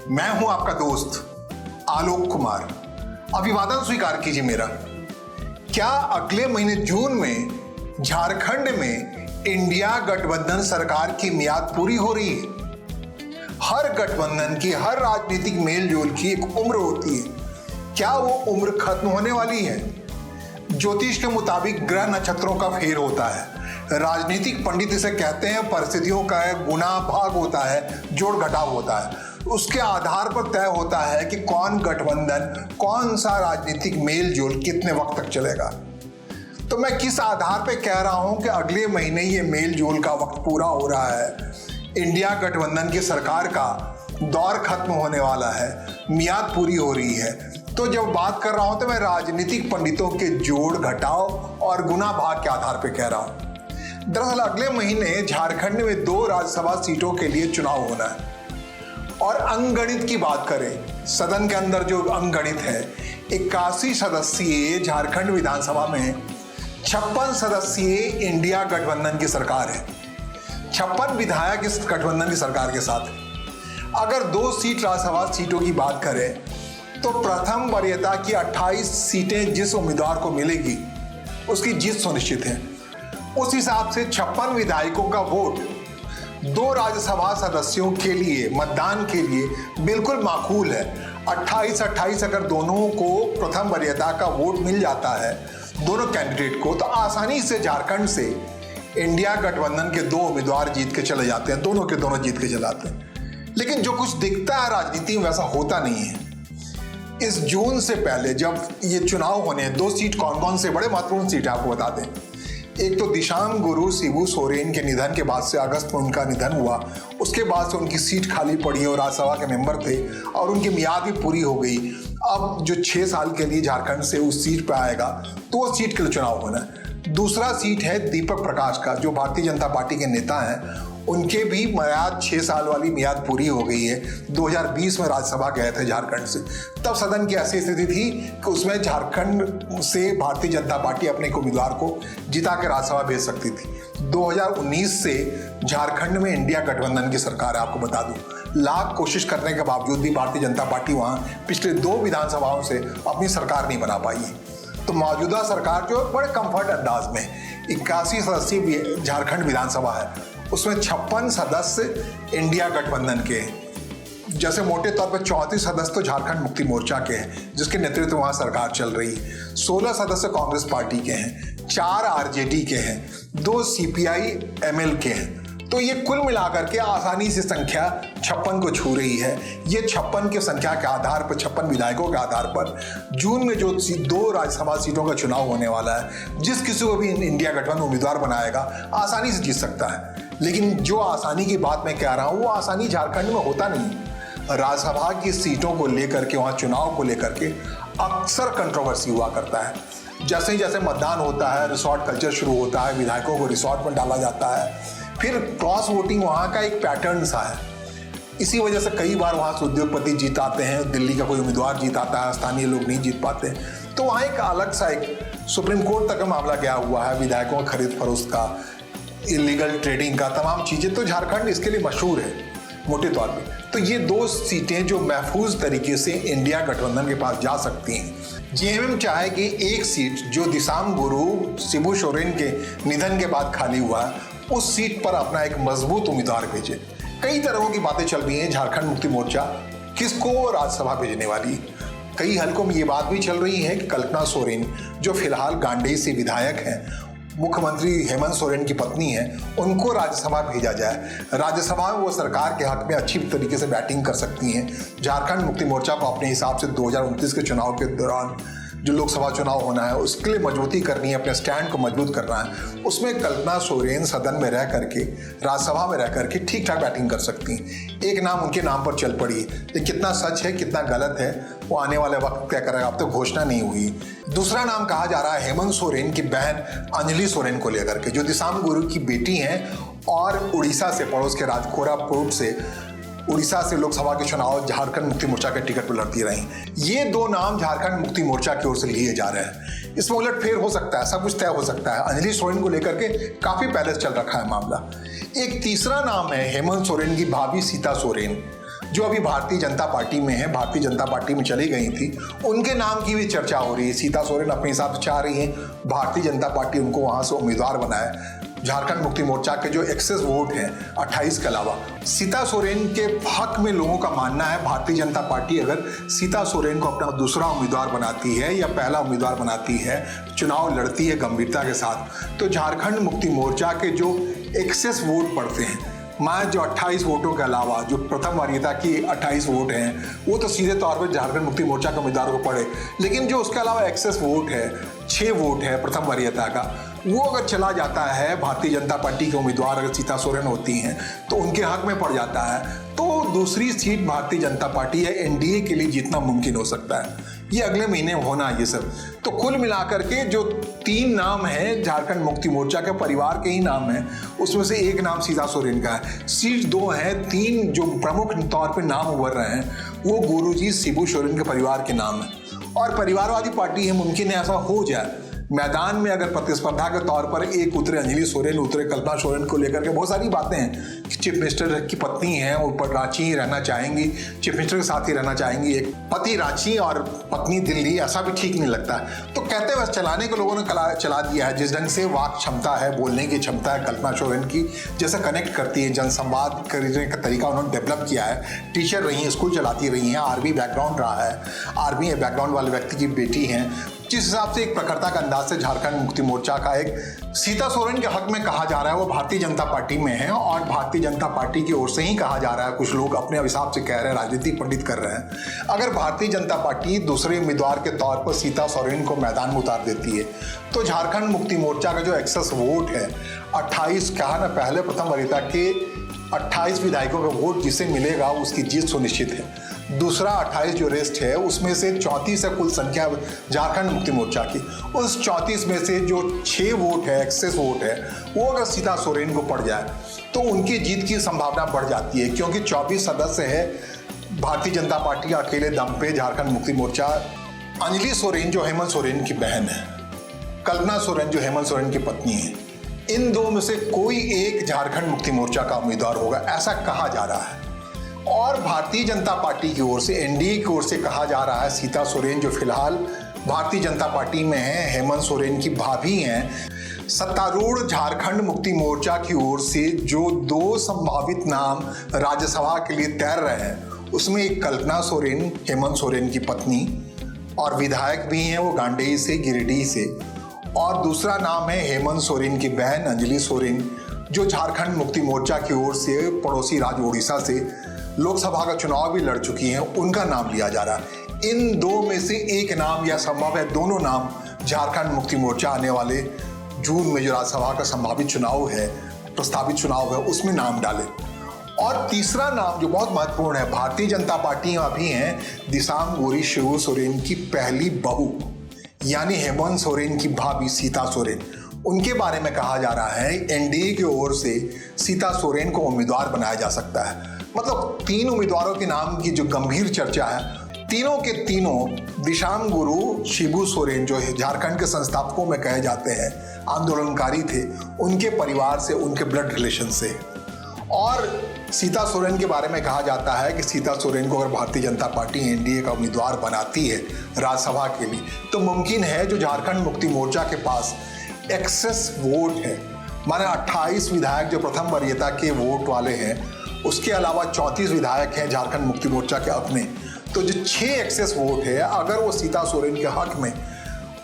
मैं हूं आपका दोस्त आलोक कुमार। अभिवादन स्वीकार कीजिए मेरा। क्या अगले महीने जून में झारखंड में इंडिया गठबंधन सरकार की मियाद पूरी हो रही है? हर गठबंधन की, हर राजनीतिक मेलजोल की एक उम्र होती है। क्या वो उम्र खत्म होने वाली है? ज्योतिष के मुताबिक ग्रह नक्षत्रों का फेर होता है। राजनीतिक पंडित इसे कहते हैं परिस्थितियों का गुना भाग होता है, जोड़ घटाव होता है। उसके आधार पर तय होता है कि कौन गठबंधन, कौन सा राजनीतिक मेलजोल कितने वक्त तक चलेगा। तो मैं किस आधार पर कह रहा हूं कि अगले महीने ये मेलजोल का वक्त पूरा हो रहा है, इंडिया गठबंधन की सरकार का दौर खत्म होने वाला है, मियाद पूरी हो रही है। तो जब बात कर रहा हूं तो मैं राजनीतिक पंडितों के जोड़ घटाव और गुना भाग के आधार पर कह रहा हूं। दरअसल अगले महीने झारखंड में 2 राज्यसभा सीटों के लिए चुनाव होना है। और अंकगणित की बात करें, सदन के अंदर जो अंकगणित है, 81 सदस्यीय झारखंड विधानसभा में 56 सदस्यीय इंडिया गठबंधन की सरकार है। 56 विधायक इस गठबंधन की सरकार के साथ है। अगर 2 सीट राज्यसभा सीटों की बात करें तो प्रथम वरीयता की 28 सीटें जिस उम्मीदवार को मिलेगी उसकी जीत सुनिश्चित है। उस हिसाब से 56 विधायकों का वोट 2 राज्यसभा सदस्यों के लिए मतदान के लिए बिल्कुल माकूल है। 28-28 अगर दोनों को प्रथम वरीयता का वोट मिल जाता है, दोनों कैंडिडेट को, तो आसानी से झारखंड से इंडिया गठबंधन के 2 उम्मीदवार जीत के चले जाते हैं, दोनों के दोनों जीत के चले जाते हैं। लेकिन जो कुछ दिखता है राजनीति में वैसा होता नहीं है। इस जून से पहले जब ये चुनाव होने हैं, 2 सीट कौन कौन से बड़े महत्वपूर्ण सीट है आपको बता दें। एक तो दिशांग गुरु शिबू सोरेन के निधन के बाद से, अगस्त में उनका निधन हुआ, उसके बाद से उनकी सीट खाली पड़ी है और राज्यसभा के मेंबर थे और उनकी मियाद भी पूरी हो गई। अब जो 6 साल के लिए झारखंड से उस सीट पर आएगा तो उस सीट के लिए चुनाव होना है। दूसरा सीट है दीपक प्रकाश का, जो भारतीय जनता पार्टी के नेता हैं। उनके भी मियाद 6 साल वाली मियाद पूरी हो गई है। 2020 में राज्यसभा गए थे झारखंड से। तब सदन की ऐसी स्थिति थी कि उसमें झारखंड से भारतीय जनता पार्टी अपने उम्मीदवार को जिता के राज्यसभा भेज सकती थी। 2019 से झारखंड में इंडिया गठबंधन की सरकार है। आपको बता दूं, लाख कोशिश करने के बावजूद भी भारतीय जनता पार्टी वहां पिछले 2 विधानसभाओं से अपनी सरकार नहीं बना पाई है। तो मौजूदा सरकार जो बड़े कंफर्ट अंदाज में 81 सदस्यीय झारखंड विधानसभा है, उसमें 56 सदस्य इंडिया गठबंधन के हैं। जैसे मोटे तौर पर 34 सदस्य तो झारखंड मुक्ति मोर्चा के हैं, जिसके नेतृत्व में वहां सरकार चल रही है। 16 सदस्य कांग्रेस पार्टी के हैं, 4 आरजेडी के हैं, 2 सीपीआई एमएल के हैं। तो ये कुल मिलाकर के आसानी से संख्या 56 को छू रही है। ये 56 की संख्या के आधार पर, 56 विधायकों के आधार पर जून में जो 2 राज्यसभा सीटों का चुनाव होने वाला है, जिस किसी को भी इंडिया गठबंधन उम्मीदवार बनाएगा आसानी से जीत सकता है। लेकिन जो आसानी की बात मैं कह रहा हूं, वो आसानी झारखंड में होता नहीं। राज्यसभा की सीटों को लेकर के, वहां चुनाव को लेकर के अक्सर कंट्रोवर्सी हुआ करता है। जैसे ही जैसे मतदान होता है, रिसोर्ट कल्चर शुरू होता है, विधायकों को रिसोर्ट में डाला जाता है। फिर क्रॉस वोटिंग वहाँ का एक पैटर्न सा है। इसी वजह से कई बार वहाँ से उद्योगपति जीत आते हैं, दिल्ली का कोई उम्मीदवार जीत आता है, स्थानीय लोग नहीं जीत पाते। तो वहाँ एक अलग सा एक सुप्रीम कोर्ट तक का मामला गया हुआ है, विधायकों का खरीद फरोख्त का, इलीगल ट्रेडिंग का, तमाम चीज़ें। तो झारखंड इसके लिए मशहूर है मोटे तौर पे। तो ये 2 सीटें जो महफूज तरीके से इंडिया गठबंधन के पास जा सकती हैं। जेएमएम चाहे कि एक सीट जो दिशांग गुरु शिबू सोरेन के निधन के बाद खाली हुआ है, उस सीट पर अपना एक मजबूत उम्मीदवार भेजे। कई तरह की बातें चल रही हैं। झारखंड मुक्ति मोर्चा किसको राज्यसभा भेजने वाली है? कई हलकों में ये बात भी चल रही है कि कल्पना सोरेन, जो फिलहाल गांडेय से विधायक हैं, मुख्यमंत्री हेमंत सोरेन की पत्नी है, उनको राज्यसभा भेजा जाए। राज्यसभा में वो सरकार के हक में अच्छी तरीके से बैटिंग कर सकती हैं। झारखंड मुक्ति मोर्चा को अपने हिसाब से 2029 के चुनाव के दौरान, जो लोकसभा चुनाव होना है, उसके लिए मजबूती करनी है, अपने स्टैंड को मजबूत करना है। उसमें कल्पना सोरेन सदन में रह करके, राज्यसभा में रह करके ठीक ठाक बैटिंग कर सकती हैं। एक नाम उनके नाम पर चल पड़ी है, लेकिन कितना सच है कितना गलत है वो आने वाले वक्त क्या करेगा, अब तक घोषणा नहीं हुई। दूसरा नाम कहा जा रहा है हेमंत सोरेन की बहन अंजलि सोरेन को लेकर के, जो दिशांग गुरु की बेटी हैं और उड़ीसा से, पड़ोस के राज्य कोरापुट से, उड़ीसा से लोकसभा के चुनाव झारखंड मुक्ति मोर्चा के टिकट पर लड़ती रही। ये 2 नाम झारखंड मुक्ति मोर्चा की ओर से लिए जा रहे हैं। इसमें उलटफेर हो सकता है, सब कुछ तय हो सकता है। अंजलि सोरेन को लेकर के काफी पहले से चल रखा है मामला। एक तीसरा नाम है हेमंत सोरेन की भाभी सीता सोरेन, जो अभी भारतीय जनता पार्टी में है, भारतीय जनता पार्टी में चली गई थी, उनके नाम की भी चर्चा हो रही है। सीता सोरेन अपने हिसाब से चाह रही हैं भारतीय जनता पार्टी उनको वहां से उम्मीदवार बनाए। झारखंड मुक्ति मोर्चा के जो एक्सेस वोट हैं 28 के अलावा, सीता सोरेन के हक में लोगों का मानना है भारतीय जनता पार्टी अगर सीता सोरेन को अपना दूसरा उम्मीदवार बनाती है या पहला उम्मीदवार बनाती है, चुनाव लड़ती है गंभीरता के साथ, तो झारखंड मुक्ति मोर्चा के जो एक्सेस वोट पड़ते हैं, मान जो 28 वोटों के अलावा जो प्रथम वरीयता की 28 वोट हैं, वो तो सीधे तौर पर झारखंड मुक्ति मोर्चा के उम्मीदवार को पड़े, लेकिन जो उसके अलावा एक्सेस वोट है, 6 वोट है प्रथम वरीयता का, वो अगर चला जाता है भारतीय जनता पार्टी के उम्मीदवार अगर सीता सोरेन होती हैं तो उनके हक में पड़ जाता है, तो दूसरी सीट भारतीय जनता पार्टी या एनडीए के लिए जीतना मुमकिन हो सकता है। ये अगले महीने होना ये सब। तो कुल मिलाकर के जो 3 नाम हैं झारखंड मुक्ति मोर्चा के परिवार के ही नाम हैं, उसमें से एक नाम सीता सोरेन का है। सीट 2 है, 3 जो प्रमुख तौर पे नाम उभर रहे हैं वो गुरुजी शिबू सोरेन के परिवार के नाम है। और परिवारवादी पार्टी है, मुमकिन है ऐसा हो जाए मैदान में अगर प्रतिस्पर्धा के तौर पर एक उतरे अंजलि सोरेन, उतरे कल्पना सोरेन को लेकर के बहुत सारी बातें हैं। चीफ मिनिस्टर की पत्नी है, ऊपर रांची ही रहना चाहेंगी, चीफ मिनिस्टर के साथ ही रहना चाहेंगी, एक पति रांची और पत्नी दिल्ली, ऐसा भी ठीक नहीं लगता। तो कहते बस चलाने के लोगों ने चला दिया है। जिस ढंग से वाक क्षमता है, बोलने की क्षमता है कल्पना सोरेन की, जैसे कनेक्ट करती है, जनसंवाद करने का तरीका उन्होंने डेवलप किया है। टीचर रही हैं, स्कूल चलाती रही हैं, आर्मी बैकग्राउंड रहा है, आर्मी बैकग्राउंड वाले व्यक्ति की बेटी हैं, जिस हिसाब से एक प्रखरता का अंदाज से झारखंड मुक्ति मोर्चा का एक सीता सोरेन के हक में कहा जा रहा है वो भारतीय जनता पार्टी में है। और भारतीय जनता पार्टी की ओर से ही कहा जा रहा है, कुछ लोग अपने हिसाब से कह रहे हैं, राजनीतिक पंडित कर रहे हैं। अगर भारतीय जनता पार्टी दूसरे उम्मीदवार के तौर पर सीता सोरेन को मैदान में उतार देती है तो झारखंड मुक्ति मोर्चा का जो एक्सेस वोट है 28, कहा ना पहले प्रथम वरीयता के 28 विधायकों का वोट जिसे मिलेगा उसकी जीत सुनिश्चित है। दूसरा 28 जो रेस्ट है उसमें से 34 है कुल संख्या झारखंड मुक्ति मोर्चा की, उस 34 में से जो 6 वोट है, एक्सेस वोट है, वो अगर सीता सोरेन को पड़ जाए तो उनकी जीत की संभावना बढ़ जाती है, क्योंकि 24 सदस्य है भारतीय जनता पार्टी अकेले दम पे झारखंड मुक्ति मोर्चा। अंजलि सोरेन जो हेमंत सोरेन की बहन है, कल्पना सोरेन जो हेमंत सोरेन की पत्नी है, इन दो में से कोई एक झारखंड मुक्ति मोर्चा का उम्मीदवार होगा, ऐसा कहा जा रहा है। और भारतीय जनता पार्टी की ओर से, एनडीए की ओर से कहा जा रहा है सीता सोरेन जो फिलहाल भारतीय जनता पार्टी में है, हेमंत सोरेन की भाभी हैं। सत्तारूढ़ झारखंड मुक्ति मोर्चा की ओर से जो 2 संभावित नाम राज्यसभा के लिए तैर रहे हैं उसमें एक कल्पना सोरेन, हेमंत सोरेन की पत्नी, और विधायक भी हैं वो गांडेय से, गिरिडीह से, और दूसरा नाम है हेमंत सोरेन की बहन अंजलि सोरेन जो झारखंड मुक्ति मोर्चा की ओर से पड़ोसी राज्य उड़ीसा से लोकसभा का चुनाव भी लड़ चुकी हैं, उनका नाम लिया जा रहा है। इन 2 में से एक नाम या संभव है दोनों नाम झारखंड मुक्ति मोर्चा आने वाले जून में जो राज्यसभा का संभावित चुनाव है, प्रस्तावित चुनाव है, उसमें नाम डाले। और तीसरा नाम जो बहुत महत्वपूर्ण है, भारतीय जनता पार्टी में अभी हैं दिसांग गोरी शिबू सोरेन की पहली बहू यानी हेमंत सोरेन की भाभी सीता सोरेन, उनके बारे में कहा जा रहा है एनडीए की ओर से सीता सोरेन को उम्मीदवार बनाया जा सकता है। मतलब 3 उम्मीदवारों के नाम की जो गंभीर चर्चा है, तीनों के तीनों दिसांग गुरु शिबू सोरेन जो झारखंड के संस्थापकों में कहे जाते हैं, आंदोलनकारी थे, उनके परिवार से, उनके ब्लड रिलेशन से। और सीता सोरेन के बारे में कहा जाता है कि सीता सोरेन को अगर भारतीय जनता पार्टी एनडीए का उम्मीदवार बनाती है राज्यसभा के लिए तो मुमकिन है जो झारखंड मुक्ति मोर्चा के पास एक्सेस वोट है, माने 28 विधायक जो प्रथम वरीयता के वोट वाले हैं, उसके अलावा 34 विधायक हैं झारखंड मुक्ति मोर्चा के अपने, तो जो 6 एक्सेस वोट है अगर वो सीता सोरेन के हक में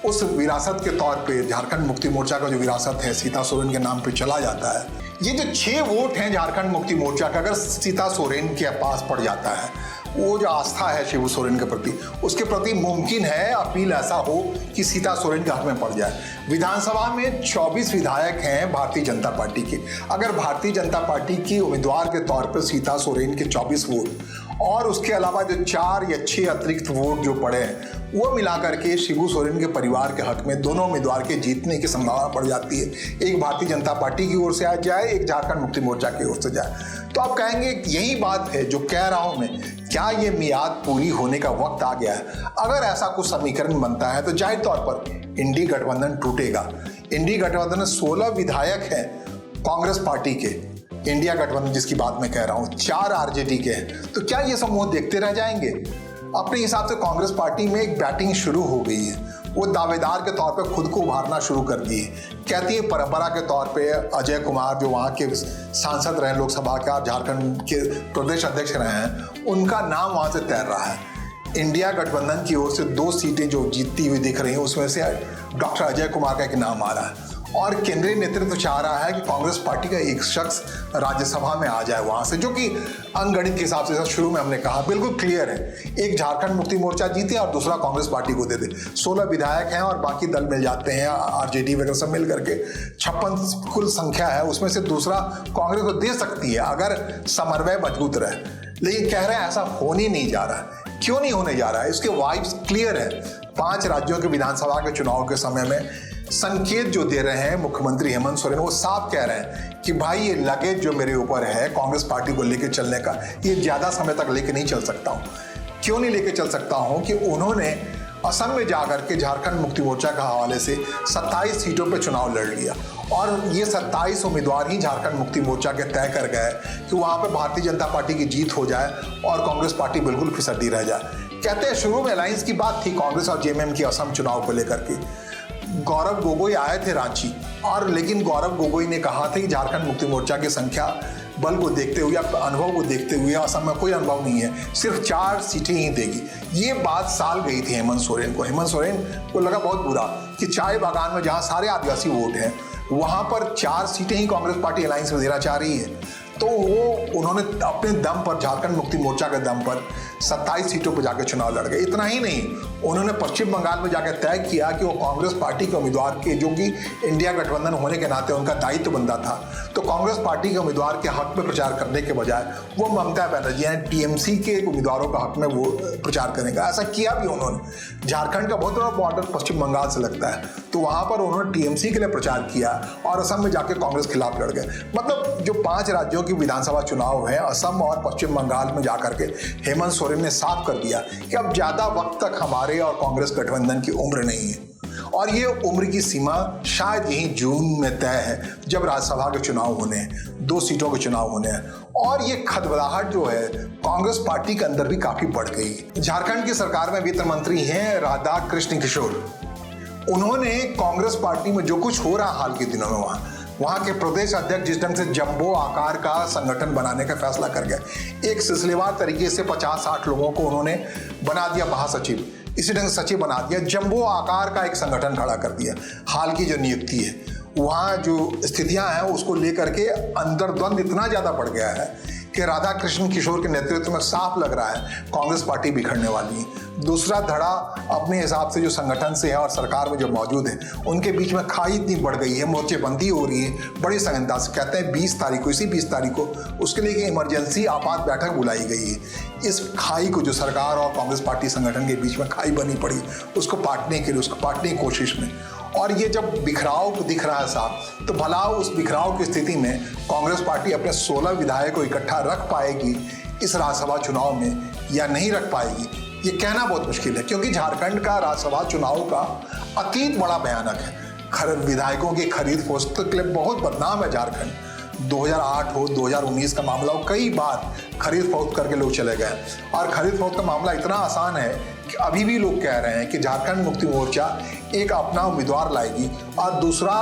उस विरासत के तौर पे झारखंड मुक्ति मोर्चा का जो विरासत है सीता सोरेन के नाम पे चला जाता है, ये जो 6 वोट हैं झारखंड मुक्ति मोर्चा का अगर सीता सोरेन के पास पड़ जाता है, वो जो आस्था है शिबू सोरेन के प्रति, उसके प्रति मुमकिन है अपील ऐसा हो कि सीता सोरेन के हक में पड़ जाए। विधानसभा में 24 विधायक हैं भारतीय जनता पार्टी के, अगर भारतीय जनता पार्टी की उम्मीदवार के तौर पर सीता सोरेन के 24 वोट और उसके अलावा जो 4 या 6 अतिरिक्त वोट जो पड़े हैं वो मिलाकर के शिबू सोरेन के परिवार के हक में दोनों उम्मीदवार के जीतने की संभावना बढ़ जाती है। एक भारतीय जनता पार्टी की ओर से आ जाए, एक झारखंड मुक्ति मोर्चा की ओर से जाए। तो आप कहेंगे यही बात है जो कह रहा हूं मैं, क्या ये मियाद पूरी होने का वक्त आ गया है? अगर ऐसा कुछ समीकरण बनता है तो जाहिर तौर पर इंडी गठबंधन टूटेगा। इंडी गठबंधन में 16 विधायक हैं कांग्रेस पार्टी के, इंडिया गठबंधन जिसकी बात मैं कह रहा हूं, 4 आरजेडी के हैं, तो क्या ये समूह देखते रह जाएंगे? अपने हिसाब से कांग्रेस पार्टी में एक बैटिंग शुरू हो गई है। वो दावेदार के तौर पे खुद को उभारना शुरू कर दिए। कहती है परंपरा के तौर पे अजय कुमार जो वहाँ के सांसद रहे लोकसभा का, झारखंड के प्रदेश अध्यक्ष रहे हैं, उनका नाम वहाँ से तैर रहा है। इंडिया गठबंधन की ओर से 2 सीटें जो जीतती हुई दिख रही हैं, उसमें से डॉक्टर अजय कुमार का एक नाम आ रहा है। और केंद्रीय नेतृत्व चाह रहा है कि कांग्रेस पार्टी का एक शख्स राज्यसभा में आ जाए वहां से, जो कि अंकगणित के हिसाब से शुरू में हमने कहा बिल्कुल क्लियर है। एक झारखंड मुक्ति मोर्चा जीते और दूसरा कांग्रेस पार्टी को दे दे। 16 विधायक हैं और बाकी दल मिल जाते हैं, आरजेडी वगैरह सब मिल करके 56 कुल संख्या है, उसमें से दूसरा कांग्रेस को दे सकती है अगर समन्वय मजबूत रहे। लेकिन कह रहे हैं ऐसा होने नहीं जा रहा है। क्यों नहीं होने जा रहा है? इसके वाइब्स क्लियर है। 5 राज्यों के विधानसभा के चुनाव के समय में संकेत जो दे रहे हैं मुख्यमंत्री हेमंत सोरेन, वो साफ कह रहे हैं कि भाई ये लगेज जो मेरे ऊपर है कांग्रेस पार्टी को लेकर चलने का, ये ज्यादा समय तक लेके नहीं चल सकता हूं। क्यों नहीं लेके चल सकता हूं कि उन्होंने असम में जाकर के झारखंड मुक्ति मोर्चा का हवाले से 27 सीटों पर चुनाव लड़ लिया और ये 27 उम्मीदवार ही झारखंड मुक्ति मोर्चा के तय कर गए कि वहां पर भारतीय जनता पार्टी की जीत हो जाए और कांग्रेस पार्टी बिल्कुल फिसड्डी रह जाए। कहते हैं शुरू में अलायंस की बात थी कांग्रेस और जेएमएम की असम चुनाव को लेकर के। गौरव गोगोई आए थे रांची, और लेकिन गौरव गोगोई ने कहा था कि झारखंड मुक्ति मोर्चा की संख्या बल को देखते हुए, अनुभव को देखते हुए असम में कोई अनुभव नहीं है, सिर्फ 4 सीटें ही देगी। ये बात साल गई थी हेमंत सोरेन को। हेमंत सोरेन को लगा बहुत बुरा कि चाय बागान में जहां सारे आदिवासी वोट हैं वहां पर 4 सीटें ही कांग्रेस पार्टी अलायंस में देना चाह रही है। तो वो उन्होंने अपने दम पर, झारखंड मुक्ति मोर्चा के दम पर 27 सीटों पर जाकर चुनाव लड़ गए। इतना ही नहीं, उन्होंने पश्चिम बंगाल में जाकर तय किया कि वो कांग्रेस पार्टी के उम्मीदवार के, जो कि इंडिया गठबंधन होने के नाते उनका दायित्व बनता था, तो कांग्रेस पार्टी के उम्मीदवार के हक में प्रचार करने के बजाय वो ममता बनर्जी यानी टीएमसी के उम्मीदवारों का हक में वो प्रचार करेगा। ऐसा किया भी उन्होंने। झारखंड का बहुत बड़ा बॉर्डर पश्चिम बंगाल से लगता है, तो वहां पर उन्होंने टीएमसी के लिए प्रचार किया और असम में जाकर कांग्रेस के खिलाफ लड़ गए। मतलब जो 5 राज्यों की विधानसभा चुनाव है, असम और पश्चिम बंगाल में जाकर के हेमंत सोरेन ने साफ कर दिया कि अब ज्यादा वक्त तक हमारे और कांग्रेस गठबंधन की उम्र नहीं है, और ये उम्र की सीमा शायद यही जून में तय है जब राज्यसभा के चुनाव होने हैं, 2 सीटों के चुनाव होने हैं। और ये खदबदाहट जो है कांग्रेस पार्टी के अंदर भी काफी बढ़ गई। झारखंड की सरकार में वित्त मंत्री हैं राधा कृष्ण किशोर। उन्होंने कांग्रेस पार्टी में जो कुछ हो रहा हाल के दिनों में, वहां के प्रदेश अध्यक्ष जिस ढंग से जंबो आकार का संगठन बनाने का फैसला कर गए, एक सिलसिलेवार तरीके से 50-60 लोगों को उन्होंने बना दिया महासचिव, इसी ढंग से सचिव बना दिया, जंबो आकार का एक संगठन खड़ा कर दिया। हाल की जो नियुक्ति है, वहां जो स्थितियां हैं उसको लेकर के अंदर द्वंद इतना ज्यादा बढ़ गया है कि राधा कृष्ण किशोर के नेतृत्व में साफ लग रहा है कांग्रेस पार्टी बिखरने वाली है। दूसरा धड़ा अपने हिसाब से जो संगठन से है और सरकार में जो मौजूद है, उनके बीच में खाई इतनी बढ़ गई है, मोर्चेबंदी हो रही है बड़ी संगीनता से। कहते हैं 20 तारीख को, इसी 20 तारीख को उसके लिए एक इमरजेंसी आपात बैठक बुलाई गई है। इस खाई को, जो सरकार और कांग्रेस पार्टी संगठन के बीच में खाई बनी पड़ी, उसको पाटने के लिए, उसको पाटने की कोशिश में, और ये जब बिखराव दिख रहा है साहब, तो भला उस बिखराव की स्थिति में कांग्रेस पार्टी अपने 16 विधायक को इकट्ठा रख पाएगी इस राज्यसभा चुनाव में या नहीं रख पाएगी, ये कहना बहुत मुश्किल है। क्योंकि झारखंड का राज्यसभा चुनाव का अतीत बड़ा भयानक है। विधायकों की खरीद फरोख्त के लिए बहुत बदनाम है झारखंड। 2008 हो, 2019 का मामला हो, कई बार खरीद फरोख्त करके लोग चले गए। और खरीद फरोख्त का मामला इतना आसान है कि अभी भी लोग कह रहे हैं कि झारखंड मुक्ति मोर्चा एक अपना उम्मीदवार लाएगी और दूसरा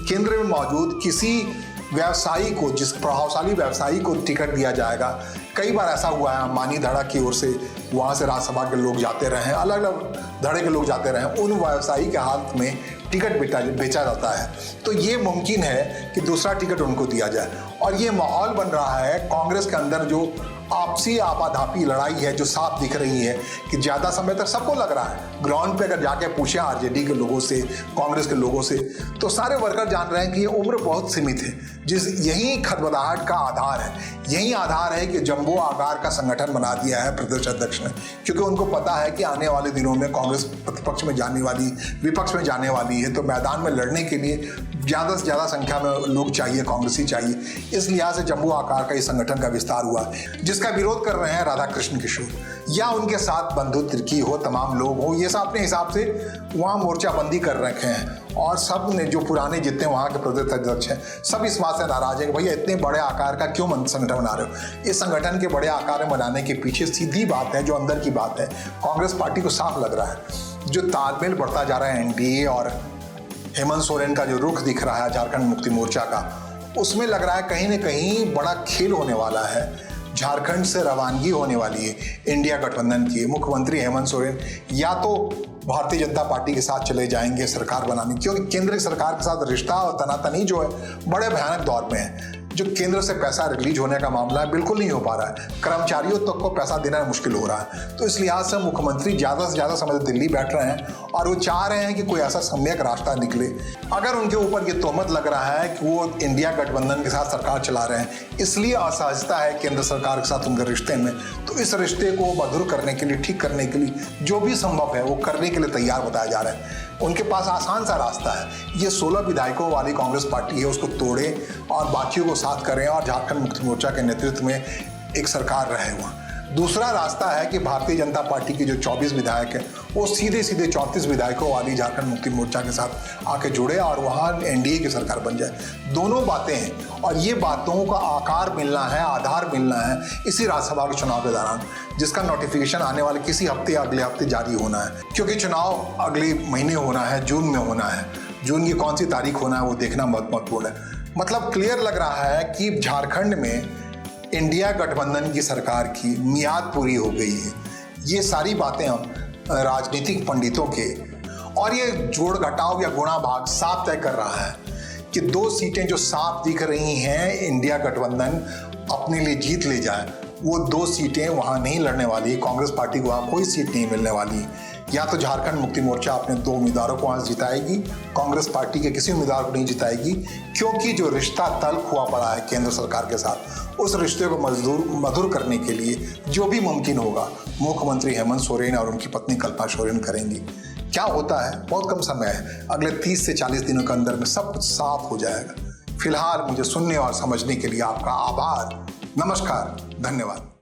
केंद्र में मौजूद किसी व्यवसायी को, जिस प्रभावशाली व्यवसायी को टिकट दिया जाएगा। कई बार ऐसा हुआ है, अंबानी धड़ा की ओर से वहाँ से राज्यसभा के लोग जाते रहे हैं, अलग अलग धड़े के लोग जाते रहे हैं, उन व्यवसायी के हाथ में टिकट बेचा जाता है। तो ये मुमकिन है कि दूसरा टिकट उनको दिया जाए। और ये माहौल बन रहा है कांग्रेस के अंदर, जो आपसी आपाधापी लड़ाई है जो साफ दिख रही है कि ज्यादा समय तक सबको लग रहा है। ग्राउंड पे अगर जाके पूछे आरजेडी के लोगों से, कांग्रेस के लोगों से, तो सारे वर्कर जान रहे हैं कि ये उम्र बहुत सीमित है। यही खदबदाहट का आधार है, यही आधार है कि जंबो आकार का संगठन बना दिया है प्रदेश अध्यक्ष ने, क्योंकि उनको पता है कि आने वाले दिनों में कांग्रेस प्रतिपक्ष में जाने वाली, विपक्ष में जाने वाली है, तो मैदान में लड़ने के लिए ज्यादा से ज्यादा संख्या में लोग चाहिए, कांग्रेसी चाहिए। इस लिहाज से जंबो आकार का इस संगठन का विस्तार हुआ, जिसका विरोध कर रहे हैं राधा कृष्ण किशोर या उनके साथ बंधु तिर्की हो, तमाम लोग हो, ये सब अपने हिसाब से वहां मोर्चाबंदी कर रखे हैं और सब ने जो पुराने जितने वहाँ के प्रदेश अध्यक्ष हैं सब इस बात से नाराज है कि भैया इतने बड़े आकार का क्यों संगठन बना रहे हो। इस संगठन के बड़े आकार में बनाने के पीछे सीधी बात है, जो अंदर की बात है, कांग्रेस पार्टी को साफ लग रहा है जो तालमेल बढ़ता जा रहा है एनडीए और हेमंत सोरेन का जो रुख दिख रहा है झारखंड मुक्ति मोर्चा का, उसमें लग रहा है कहीं ना कहीं बड़ा खेल होने वाला है। झारखंड से रवानगी होने वाली है इंडिया गठबंधन की। मुख्यमंत्री हेमंत सोरेन या तो भारतीय जनता पार्टी के साथ चले जाएंगे सरकार बनाने, क्योंकि केंद्र सरकार के साथ रिश्ता और तनातनी जो है बड़े भयानक दौर में है। जो केंद्र से पैसा रिलीज होने का मामला है बिल्कुल नहीं हो पा रहा है, कर्मचारियों तक को पैसा देना मुश्किल हो रहा है। तो इस लिहाज से मुख्यमंत्री ज़्यादा से ज़्यादा समय दिल्ली बैठ रहे हैं और वो चाह रहे हैं कि कोई ऐसा सम्यक रास्ता निकले। अगर उनके ऊपर ये तोहमत लग रहा है कि वो इंडिया गठबंधन के साथ सरकार चला रहे हैं, इसलिए असहजता है केंद्र सरकार के साथ उनके रिश्ते में, तो इस रिश्ते को मधुर करने के लिए, ठीक करने के लिए जो भी संभव है वो करने के लिए तैयार बताया जा रहा है। उनके पास आसान सा रास्ता है, ये 16 विधायकों वाली कांग्रेस पार्टी है उसको तोड़े और बाकियों को साथ करें और झारखंड मुक्ति मोर्चा के नेतृत्व में एक सरकार रहे वहाँ। दूसरा रास्ता है कि भारतीय जनता पार्टी के जो 24 विधायक हैं वो सीधे 34 विधायकों वाली झारखंड मुक्ति मोर्चा के साथ आके जुड़े और वहाँ एनडीए की सरकार बन जाए। दोनों बातें हैं और ये बातों का आकार मिलना है, आधार मिलना है इसी राज्यसभा के चुनाव के दौरान, जिसका नोटिफिकेशन आने वाले किसी हफ्ते या अगले हफ्ते जारी होना है, क्योंकि चुनाव अगले महीने होना है, जून में होना है। जून की कौन सी तारीख होना है वो देखना बहुत महत्वपूर्ण है। मतलब क्लियर लग रहा है कि झारखंड में इंडिया गठबंधन की सरकार की मियाद पूरी हो गई है। ये सारी बातें हम राजनीतिक पंडितों के और ये जोड़ घटाव या गुणा भाग साफ तय कर रहा है कि 2 सीटें जो साफ दिख रही हैं इंडिया गठबंधन अपने लिए जीत ले जाए, वो 2 सीटें वहाँ नहीं लड़ने वाली। कांग्रेस पार्टी को वहाँ कोई सीट नहीं मिलने वाली। या तो झारखंड मुक्ति मोर्चा अपने 2 उम्मीदवारों को वहाँ जिताएगी, कांग्रेस पार्टी के किसी उम्मीदवार को नहीं जिताएगी, क्योंकि जो रिश्ता तल्ख हुआ पड़ा है केंद्र सरकार के साथ, उस रिश्ते को मधुर करने के लिए जो भी मुमकिन होगा मुख्यमंत्री हेमंत सोरेन और उनकी पत्नी कल्पना सोरेन करेंगी। क्या होता है, बहुत कम समय है, अगले 30 से 40 दिनों के अंदर में सब कुछ साफ हो जाएगा। फिलहाल मुझे सुनने और समझने के लिए आपका आभार, नमस्कार, धन्यवाद।